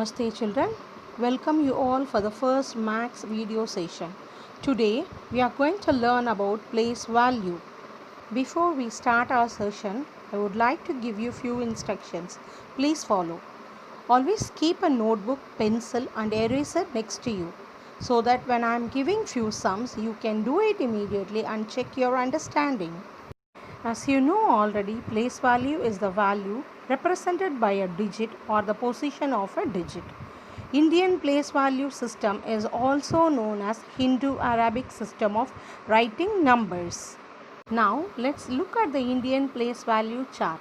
Namaste children. Welcome you all for the first Max video session. Today we are going to learn about place value. Before we start our session, I would like to give you few instructions. Please follow. Always keep a notebook, pencil and eraser next to you so that when I am giving few sums you can do it immediately and check your understanding. As you know already, place value is the value represented by a digit or the position of a digit. Indian place value system is also known as Hindu-Arabic system of writing numbers. Now let's look at the Indian place value chart.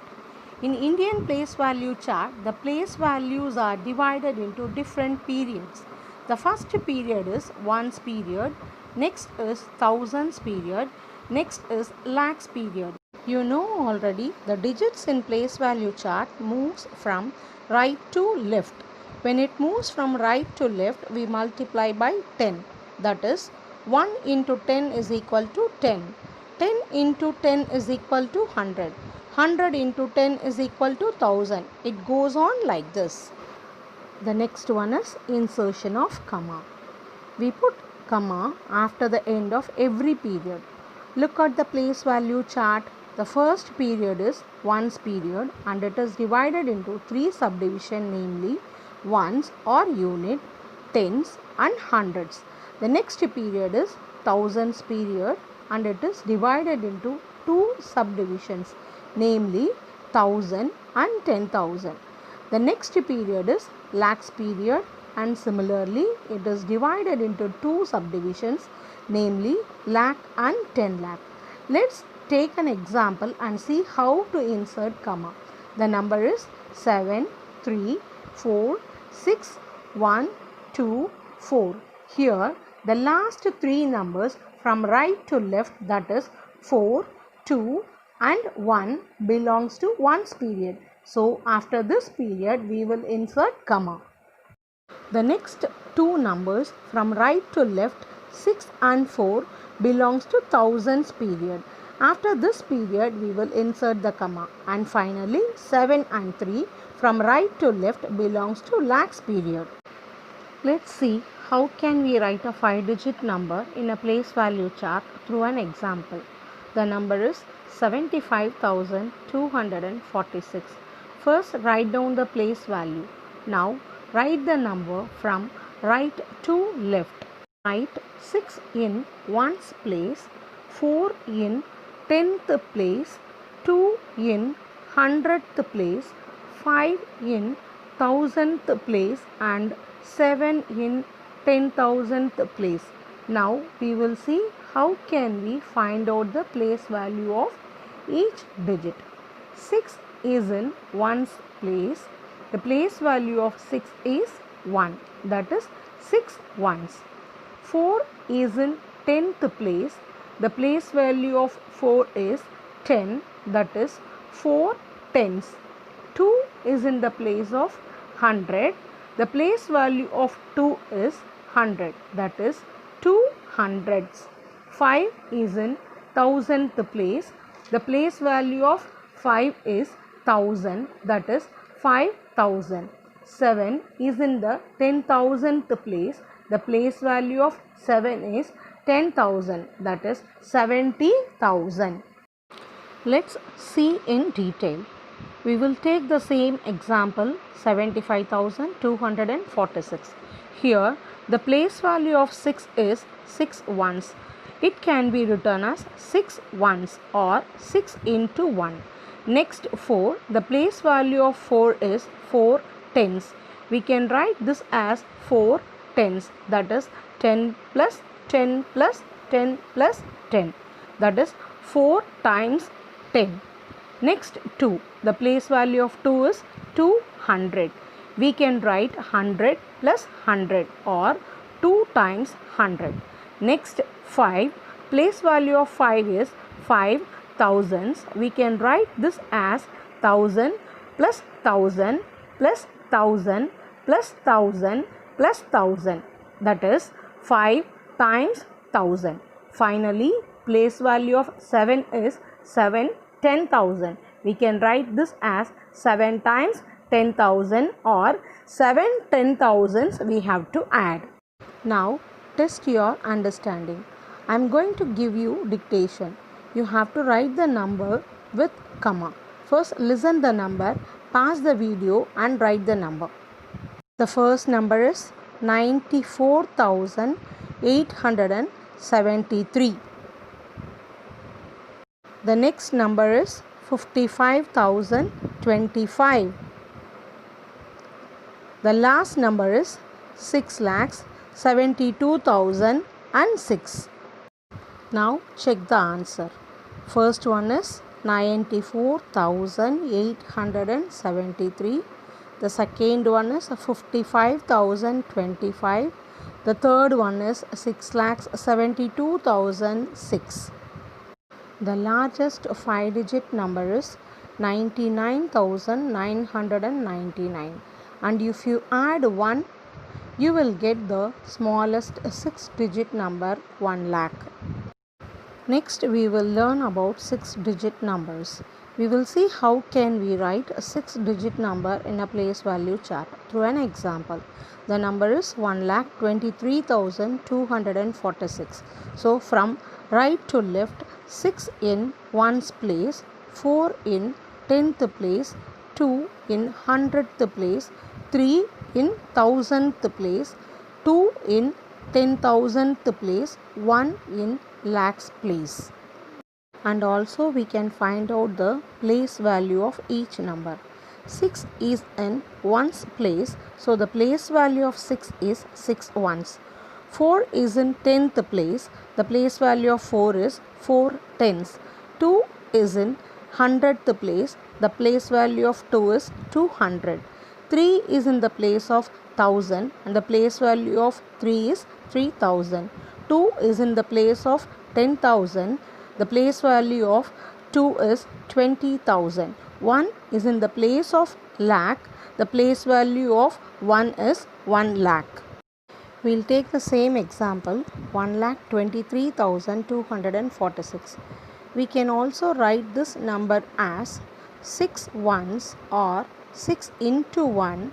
In Indian place value chart, the place values are divided into different periods. The first period is ones period, next is thousands period, next is lakhs period. You know already the digits in place value chart moves from right to left. When it moves from right to left, we multiply by 10. That is 1 into 10 is equal to 10. 10 into 10 is equal to 100. 100 into 10 is equal to 1000. It goes on like this. The next one is insertion of comma. We put comma after the end of every period. Look at the place value chart. The first period is ones period and it is divided into three subdivisions, namely ones or unit, tens and hundreds. The next period is thousands period and it is divided into two subdivisions, namely 1000 and 10,000. The next period is lakhs period and similarly it is divided into two subdivisions, namely lakh and 10 lakh. Let's take an example and see how to insert comma. The number is 7, 3, 4, 6, 1, 2, 4. Here the last three numbers from right to left, that is 4, 2 and 1 belongs to ones period. So after this period we will insert comma. The next two numbers from right to left, 6 and 4 belongs to thousands period. After this period we will insert the comma, and finally 7 and 3 from right to left belongs to lakhs period. Let's see how can we write a 5-digit number in a place value chart through an example. The number is 75,246. First write down the place value. Now write the number from right to left. Write 6 in ones place, 4 in 10th place, 2 in 100th place, 5 in 1000th place and 7 in 10,000th place. Now we will see how can we find out the place value of each digit. 6 is in ones place. The place value of 6 is 1, that is 6 ones. 4 is in 10th place. The place value of 4 is 10, that is 4 tens. 2 is in the place of 100. The place value of 2 is 100, that is 2 hundreds. 5 is in thousandth place. The place value of 5 is 1000, that is 5000. 7 is in the 10,000th place. The place value of 7 is 10,000, that is 70,000. Let's see in detail. We will take the same example, 75,246. Here the place value of 6 is 6 ones. It can be written as 6 ones or 6 into 1. Next 4, the place value of 4 is 4 tens. We can write this as 4 tens, that is 10 plus 10 plus 10 plus 10, that is 4 times 10. Next 2, the place value of 2 is 200. We can write 100 plus 100 or 2 times 100. Next 5, place value of 5 is 5 thousands. We can write this as 1000 plus 1000 plus 1000 plus 1000 plus 1000, that is 5 times 1000. Finally, place value of 7 is 7 10,000. We can write this as 7 times 10,000 or 7 10,000s we have to add. Now test your understanding. I am going to give you dictation. You have to write the number with comma. First listen the number, pause the video and write the number. The first number is 94,873. The next number is 55,025. The last number is 6,72,006. Now check the answer. First one is 94,873. The second one is 55,025. The third one is 6,72,006. The largest 5-digit number is 99,999. And if you add 1, you will get the smallest 6-digit number 1 lakh. Next we will learn about 6-digit numbers. We will see how can we write a 6-digit number in a place value chart through an example. The number is 1,23,246. So from right to left, 6 in ones place, 4 in 10th place, 2 in 100th place, 3 in 1000th place, 2 in 10,000th place, 1 in lakhs place. And also we can find out the place value of each number. 6 is in ones place, so the place value of 6 is 6 ones. 4 is in 10th place, the place value of 4 is 4 tens. 2 is in 100th place, the place value of 2 is 200. 3 is in the place of 1000 and the place value of 3 is 3000. 2 is in the place of 10,000. The place value of 2 is 20,000. 1 is in the place of lakh. The place value of 1 is 1 lakh. We will take the same example, 1,23,246. We can also write this number as 6 ones or 6 into 1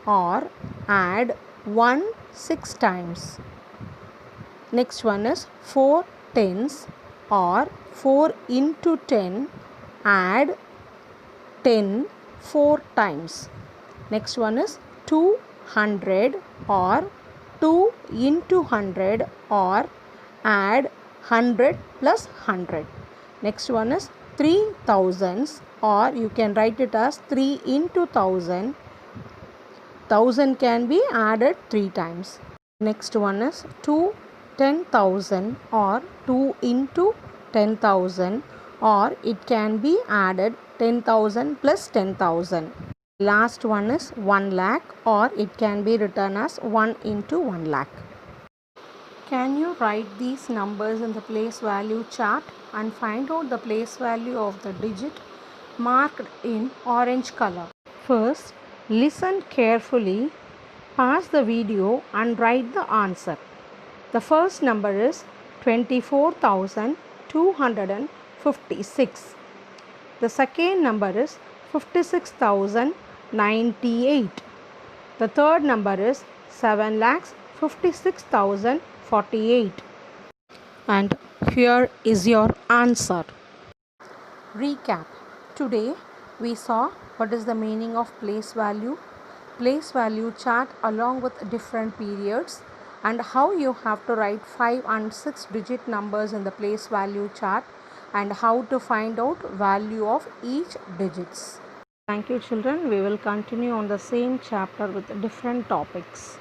or add 1 6 times. Next one is 4 tens or 4 into 10 add 10 4 times. Next one is 200 or 2 into 100 or add 100 plus 100. Next one is 3,000s or you can write it as 3 into 1000. 1000 can be added 3 times. Next one is 2 10,000 or 2 into 10,000 or it can be added 10,000 plus 10,000. Last one is 1 lakh or it can be written as 1 into 1 lakh. Can you write these numbers in the place value chart and find out the place value of the digit marked in orange color? First, listen carefully, pause the video and write the answer. The first number is 24,256. The second number is 56,098. The third number is 7,56,048. And here is your answer. Recap. Today we saw what is the meaning of place value chart along with different periods, and how you have to write 5 and 6 digit numbers in the place value chart and how to find out value of each digits. Thank you children. We will continue on the same chapter with different topics.